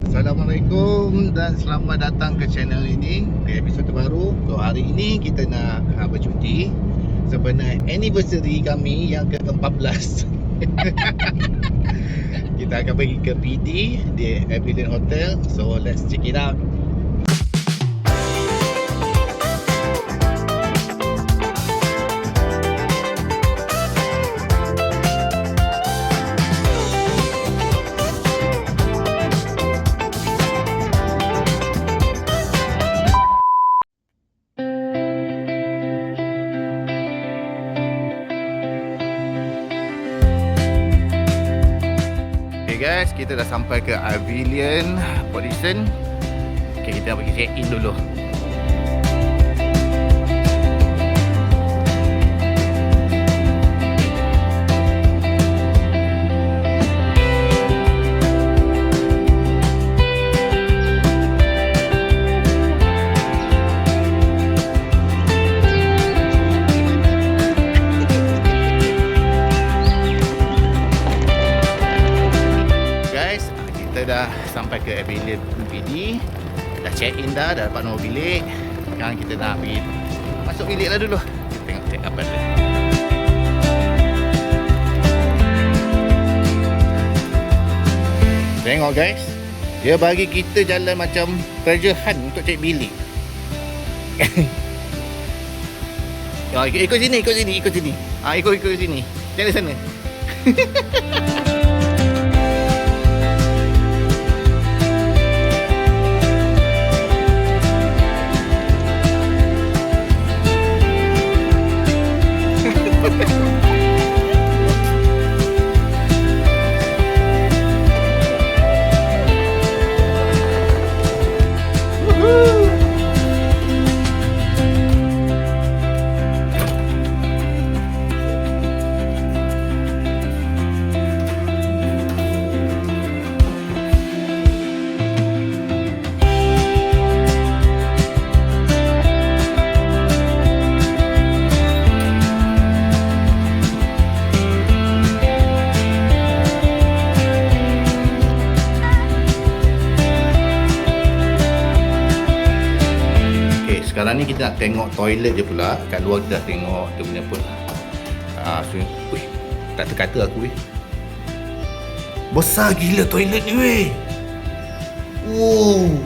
Assalamualaikum dan selamat datang ke channel ini, ke episod terbaru. So hari ini kita nak bercuti sebenarnya anniversary kami yang ke-14. Kita akan pergi ke PD di Pavilion Hotel. So let's check it out. Guys, kita dah sampai ke Pavilion Polisen. Okay, kita nak pergi check in dulu. Dah sampai ke Pavilion PD, dah check in dah dapat nombor bilik. Sekarang kita nak pergi masuk bilik lah dulu. Kita tengok check apa dia. Tengok guys, dia bagi kita jalan macam treasure hunt untuk cek bilik. Ya, ikut sini. Ikut sini. Jalan sana. Sekarang ni kita nak tengok toilet je pula. Kat luar kita dah tengok dia punya pun. Wih, tak terkata aku weh. Besar gila toilet ni weh. Wow.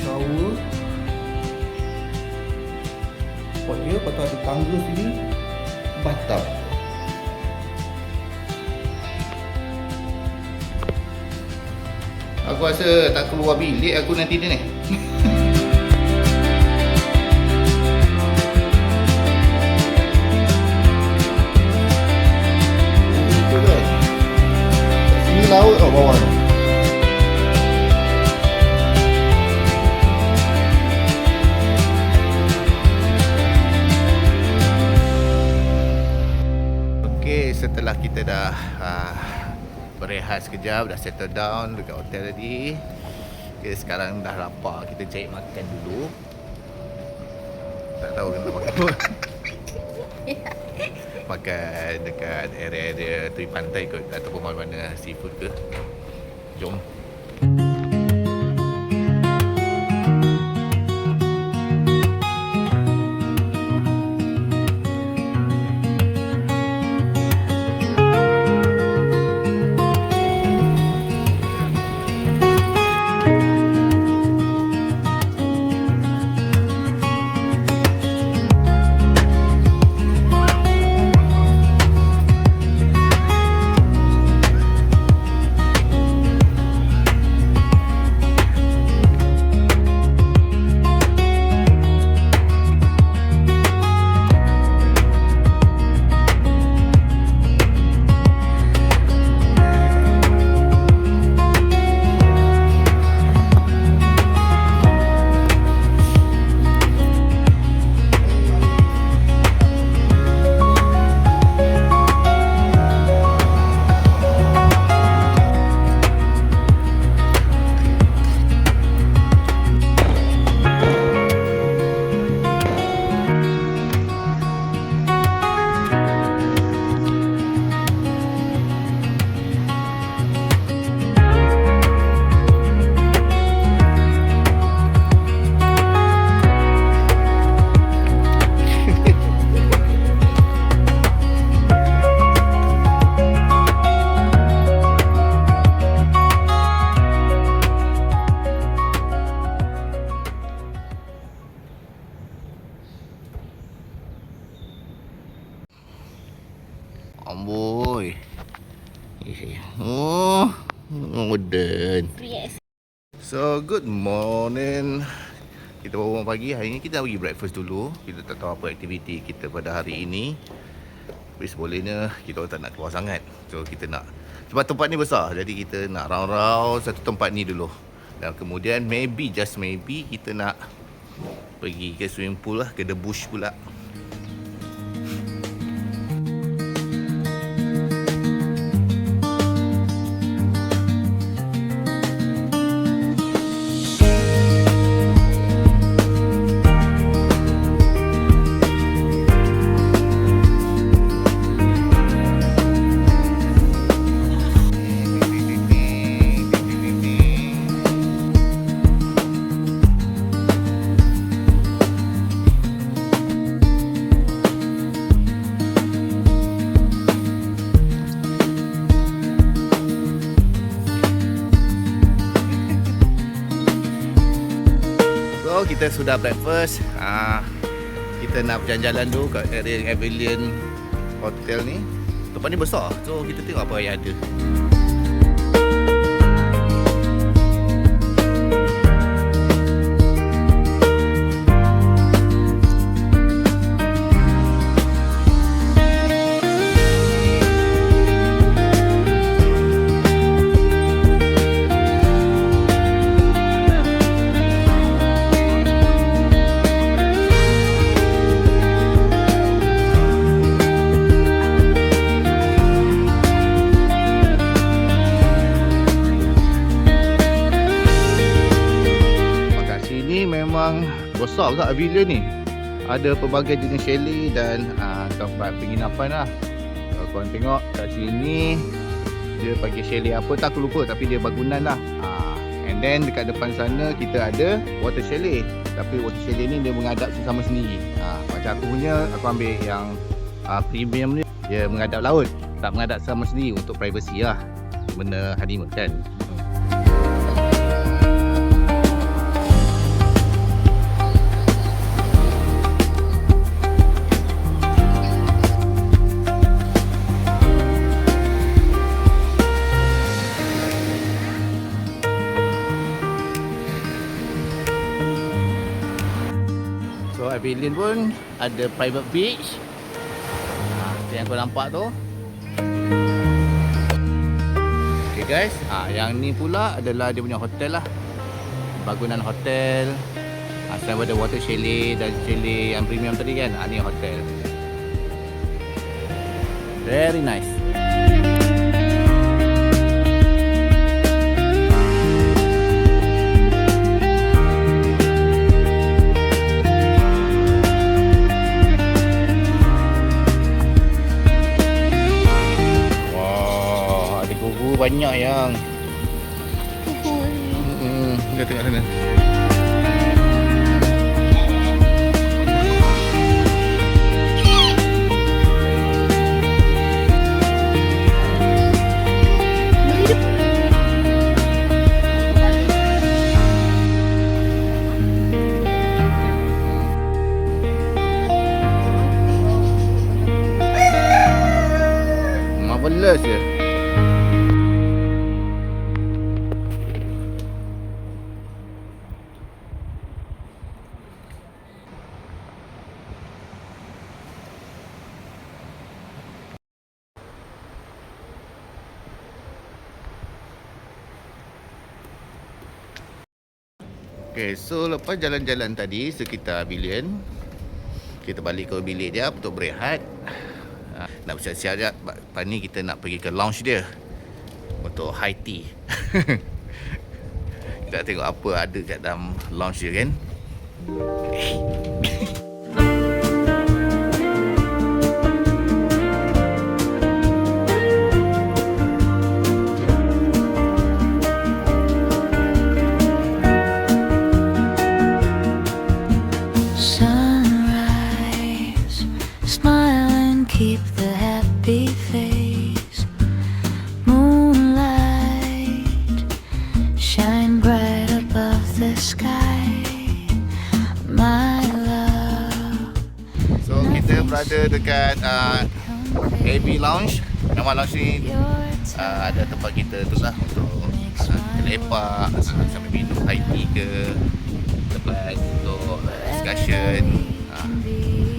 Shower. Pot dia patut ada tangga sini. Bathtub. Aku rasa tak keluar bilik aku nanti ni. Sini laut bawah ni. Okey, setelah kita dah berehat sekejap, dah settle down dekat hotel tadi. Okay, sekarang dah lapar, kita cari makan dulu. Tak tahu kena makan apa. Makan dekat area-area tepi pantai kot, ataupun mana-mana seafood ke. Jom. Oh, modern. Yes. So, good morning. Kita baru bangun pagi. Hari ni kita nak pergi breakfast dulu. Kita tak tahu apa aktiviti kita pada hari ini. Tapi sebolehnya kita orang tak nak keluar sangat. So, kita nak, sebab tempat ni besar, jadi kita nak round-round satu tempat ni dulu. Dan kemudian maybe, just maybe, kita nak pergi ke swimming pool lah, ke The Bush pula. So, kita sudah breakfast. Kita nak berjalan-jalan dulu kat area Avillion Hotel ni. Tempat ni besar. So, kita tengok apa yang ada. Memang besar juga Avillion ni. Ada pelbagai jenis chalet dan tempat penginapan lah. Kalau korang tengok kat sini, dia panggil chalet apa tak aku lupa, tapi dia bangunan lah. And then dekat depan sana kita ada water chalet. Tapi water chalet ni dia menghadap sama sendiri. Macam aku punya, aku ambil yang premium ni, dia menghadap laut, tak menghadap sama sendiri untuk privacy lah. Benda honeymoon kan. So Avillion pun ada private beach. Yang kau nampak tu. Okay guys, yang ni pula adalah dia punya hotel lah. Bangunan hotel. Selain ada water chalet dan chalet yang premium tadi kan, ni hotel. Very nice. Banyak yang kita tengok sana. Marvelous je. Okay, so lepas jalan-jalan tadi sekitar Avillion, kita balik ke bilik dia untuk berehat. Nak bersiap-siap sekejap. Lepas ni kita nak pergi ke lounge dia untuk high tea. Kita tengok apa ada kat dalam lounge dia kan. Keep the happy face. Moonlight shine bright above the sky. My love. So kita berada dekat AB Lounge. Nama lounge ni ada tempat kita tu lah untuk lepak, sambil minum high tea ke, tempat untuk discussion.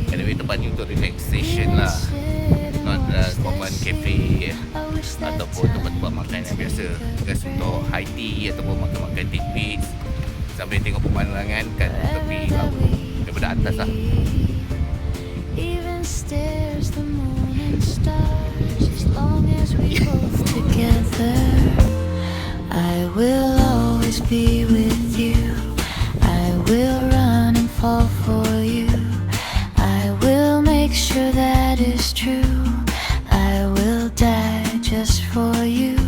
Anyway, tempat ni untuk relaxation lah, not common cafe ataupun tempat-tempat makan yang biasa. Just untuk high tea ataupun makan-makan tidbits sambil tengok pemandangan kat tepi laut daripada atas lah. Even stars, the moon and stars, as long as we both together. I will always be with you. I will run and fall for you. I will make sure that is true. I will die just for you.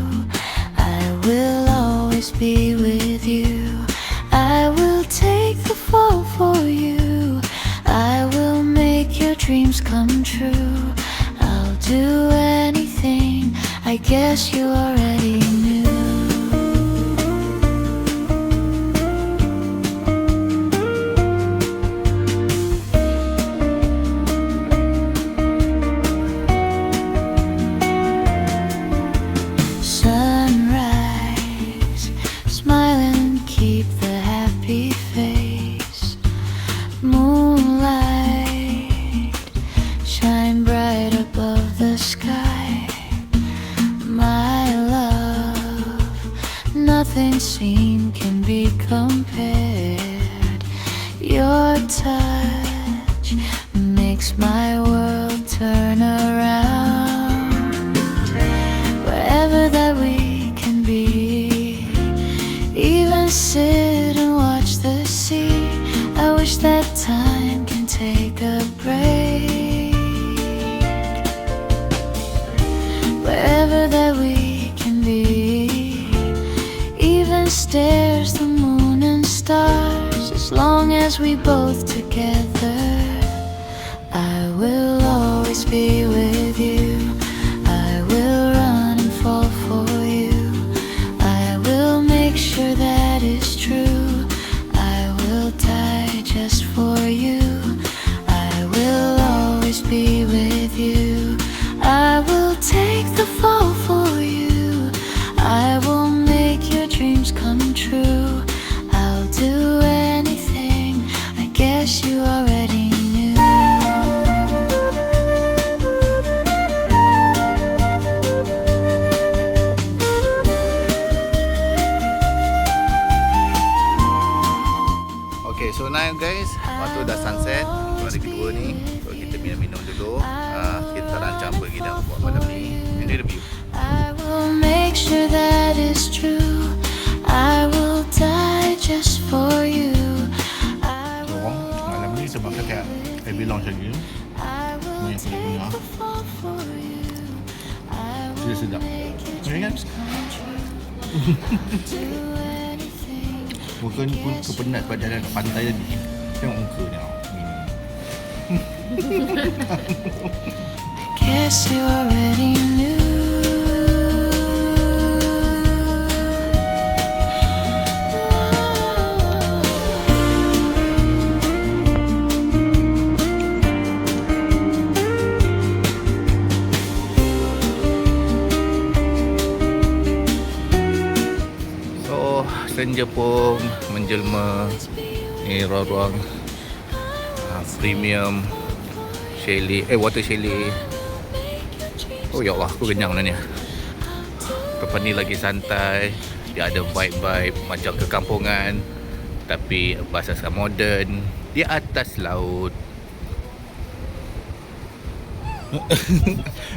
I will always be with you. I will take the fall for you. I will make your dreams come true. I'll do anything, I guess you already knew. Sunrise, smile and keep the happy face. Moonlight, shine bright above the sky. My love, nothing seen can be compared. Your touch makes my world turn around. Wherever that we can be, even sit and watch the sea. I wish that time can take a break. Wherever that we can be, even stars, the moon and stars, as long as we both together. I will always be with you. I will run and fall for you. I will make sure that is true. I will die just for you. I will always be with you. I will take the fall for you. I will make your dreams come true. I'll do anything, I guess you already knew. Okay, so now guys, waktu dah sunset untuk hari kedua ni. So kita minum-minum dulu. Kita rancang pergi dah buat malam ni. Enjoy the view. I will make sure that is true. I will die just for you. I So malam ni kita makan kat Abbey Lounge lagi. will Ni punya bunga. take the fall for you. I will Dia sedap. make your Kan? dreams come true. Do anything. Muka ni pun kepenat sebab jalan kat pantai tadi. Tengok muka ni. Guess you already knew. So senja pun menjelma ni ruang-ruang premium chalet, water chalet. Oh ya Allah, aku kenyang dah ni. Tempat ni lagi santai. Dia ada vibe-vibe macam kekampungan, tapi berasaskan moden di atas laut.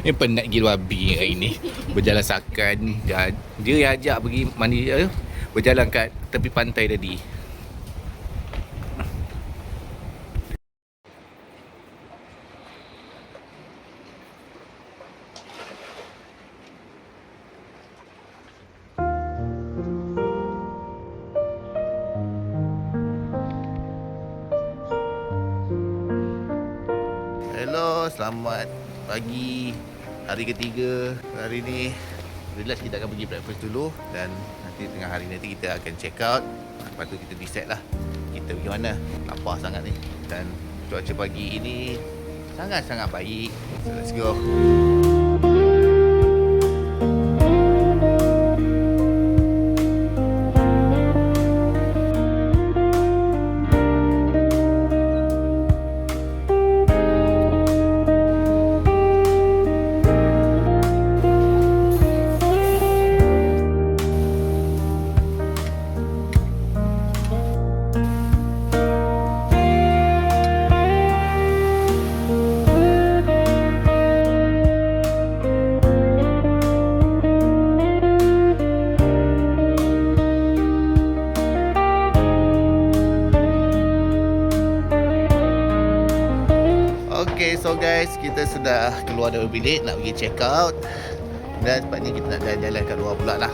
Ni penat gila babi hari ni. Berjalan sakan. Dia ajak pergi mandi, berjalan kat tepi pantai tadi. Hello, selamat pagi. Hari ketiga. Hari ni relax, kita akan pergi breakfast dulu. Dan nanti tengah hari nanti kita akan check out. Lepas tu kita decide lah kita pergi mana. Lapar sangat ni. Dan cuaca pagi ini sangat-sangat baik. So let's go. So guys, kita sudah keluar dari bilik nak pergi check out. Dan sepatutnya kita nak jalan-jalan kat luar pula lah.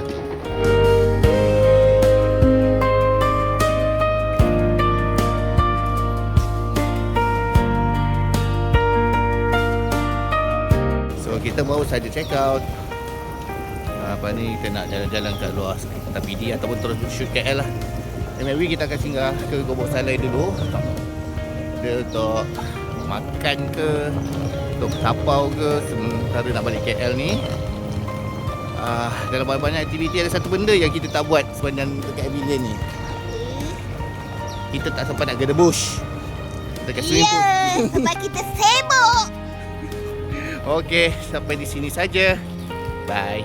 So kita baru saja check out. Apa ni, kita nak jalan-jalan kat luar TPD ataupun terus shoot KL lah. Dan maybe kita akan singgah ke Gobok Salai dulu. Dia untuk makan ke, untuk tapau ke, sementara nak balik KL ni. Dalam banyak-banyak aktiviti ada satu benda yang kita tak buat sepanjang dekat Avilia ni. Kita tak sempat nak ke the bush. Dekat swimming pool. Sebab kita sibuk. Okey, sampai di sini saja. Bye.